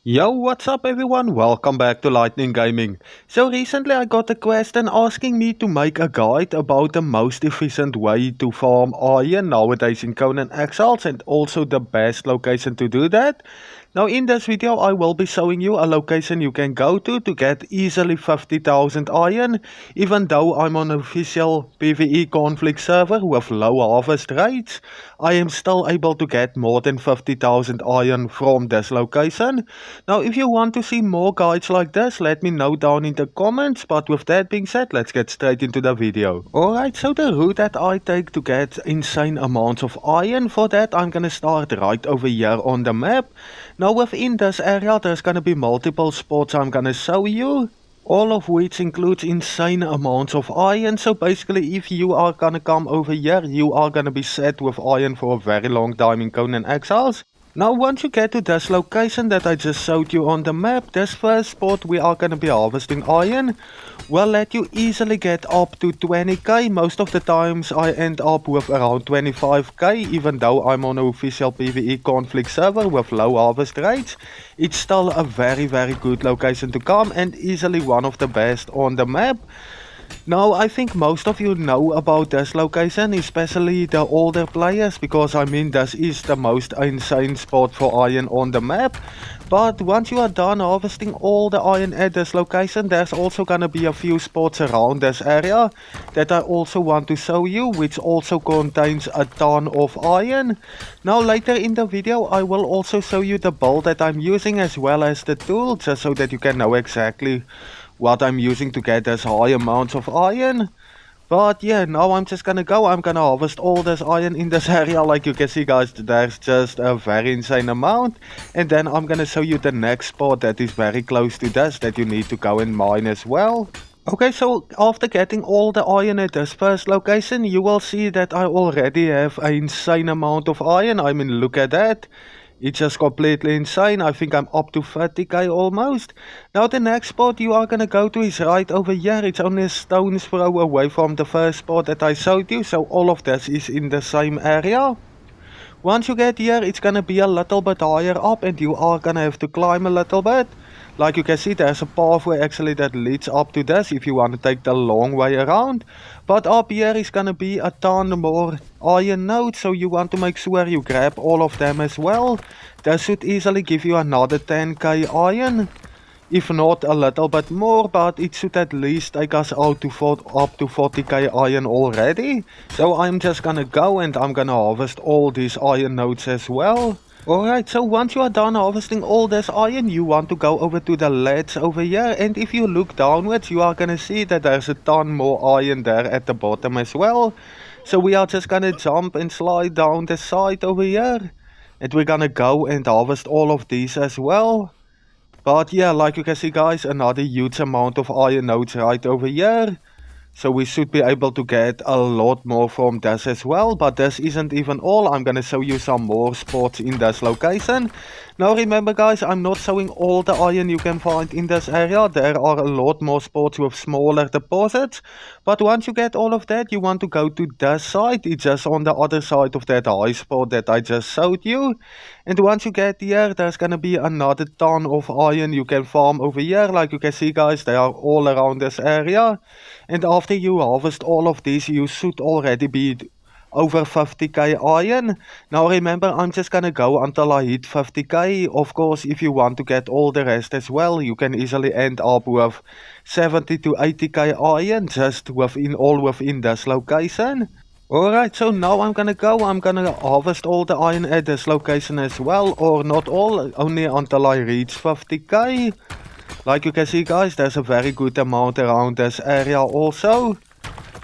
Yo, what's up everyone? Welcome back to Lightning Gaming. So recently I got a question asking me to make a guide about the most efficient way to farm iron nowadays in Conan Exiles and also the best location to do that. Now in this video I will be showing you a location you can go to get easily 50,000 iron, even though I'm on an official PvE conflict server with low harvest rates. I am still able to get more than 50,000 iron from this location. Now if you want to see more guides like this, let me know down in the comments, but with that being said, let's get straight into the video. Alright, so the route that I take to get insane amounts of iron, for that I'm gonna start right over here on the map. Now within this area there's gonna be multiple spots I'm gonna show you, all of which includes insane amounts of iron. So basically if you are gonna come over here, you are gonna be set with iron for a very long time in Conan Exiles. Now once you get to this location that I just showed you on the map, this first spot we are gonna be harvesting iron will let you easily get up to 20k. Most of the times I end up with around 25k, even though I'm on an official PvE conflict server with low harvest rates. It's still a very good location to come and easily one of the best on the map. Now I think most of you know about this location, especially the older players, because I mean this is the most insane spot for iron on the map. But once you are done harvesting all the iron at this location, there's also gonna be a few spots around this area that I also want to show you, which also contains a ton of iron. Now later in the video I will also show you the build that I'm using as well as the tool, just so that you can know exactly what I'm using to get this high amounts of iron. But yeah, now I'm just gonna go. I'm gonna harvest all this iron in this area. Like you can see guys, there's just a very insane amount. And then I'm gonna show you the next spot that is very close to this that you need to go and mine as well. Okay, so after getting all the iron at this first location, you will see that I already have an insane amount of iron. I mean, look at that. It's just completely insane. I think I'm up to 30k almost. Now the next spot you are gonna go to is right over here. It's only a stone's throw away from the first spot that I showed you. So all of this is in the same area. Once you get here, it's gonna be a little bit higher up and you are gonna have to climb a little bit. Like you can see, there's a pathway actually that leads up to this if you want to take the long way around. But up here is gonna be a ton more iron nodes, so you want to make sure you grab all of them as well. That should easily give you another 10k iron. If not a little bit more, but it should at least take us out to up to 40k iron already. So I'm just gonna go and I'm gonna harvest all these iron nodes as well. Alright, so once you are done harvesting all this iron, you want to go over to the ledge over here, and if you look downwards, you are gonna see that there's a ton more iron there at the bottom as well. So we are just gonna jump and slide down the side over here, and we're gonna go and harvest all of these as well. But yeah, like you can see guys, another huge amount of iron nodes right over here. So we should be able to get a lot more from this as well. But this isn't even all. I'm gonna show you some more spots in this location. Now remember guys, I'm not showing all the iron you can find in this area. There are a lot more spots with smaller deposits. But once you get all of that, you want to go to this side. It's just on the other side of that high spot that I just showed you. And once you get here, there's gonna be another ton of iron you can farm over here. Like you can see guys, they are all around this area. And after you harvest all of these, you should already be over 50k iron. Now remember, I'm just gonna go until I hit 50k. Of course, if you want to get all the rest as well, you can easily end up with 70 to 80k iron just within this location. Alright, so now I'm gonna harvest all the iron at this location as well, or not all, only until I reach 50k. Like you can see guys, there's a very good amount around this area also.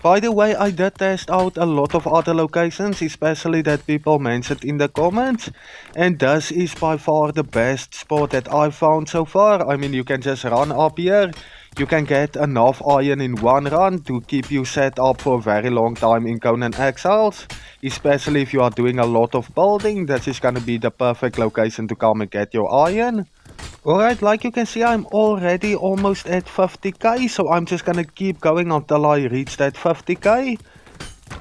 By the way, I did test out a lot of other locations, especially that people mentioned in the comments. And this is by far the best spot that I've found so far. I mean, you can just run up here. You can get enough iron in one run to keep you set up for a very long time in Conan Exiles. Especially if you are doing a lot of building, this is gonna be the perfect location to come and get your iron. Alright, like you can see, I'm already almost at 50k, so I'm just gonna keep going until I reach that 50k.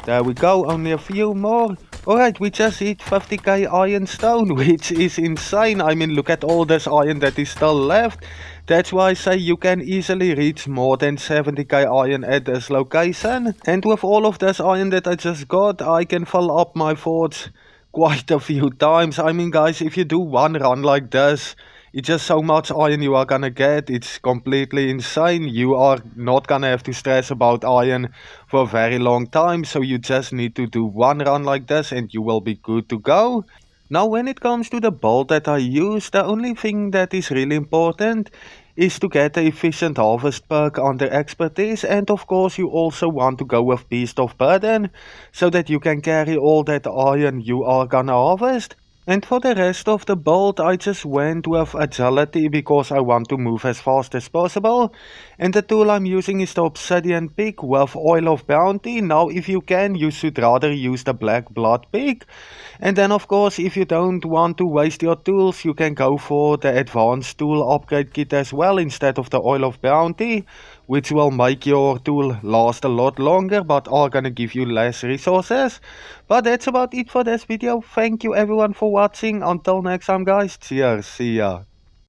There we go, only a few more. Alright, we just hit 50k iron stone, which is insane. I mean, look at all this iron that is still left. That's why I say you can easily reach more than 70k iron at this location. And with all of this iron that I just got, I can fill up my forts quite a few times. I mean, guys, if you do one run like this, it's just so much iron you are gonna get. It's completely insane. You are not gonna have to stress about iron for a very long time. So you just need to do one run like this and you will be good to go. Now, when it comes to the bolt that I use, the only thing that is really important is to get the efficient harvest perk under expertise, and of course you also want to go with beast of burden so that you can carry all that iron you are gonna harvest. And for the rest of the build, I just went with agility because I want to move as fast as possible. And the tool I'm using is the obsidian pick with oil of bounty. Now if you can, you should rather use the black blood pick. And then of course, if you don't want to waste your tools, you can go for the advanced tool upgrade kit as well instead of the oil of bounty, which will make your tool last a lot longer but are gonna give you less resources. But that's about it for this video. Thank you everyone for watching. Until next time guys, cheers, see ya.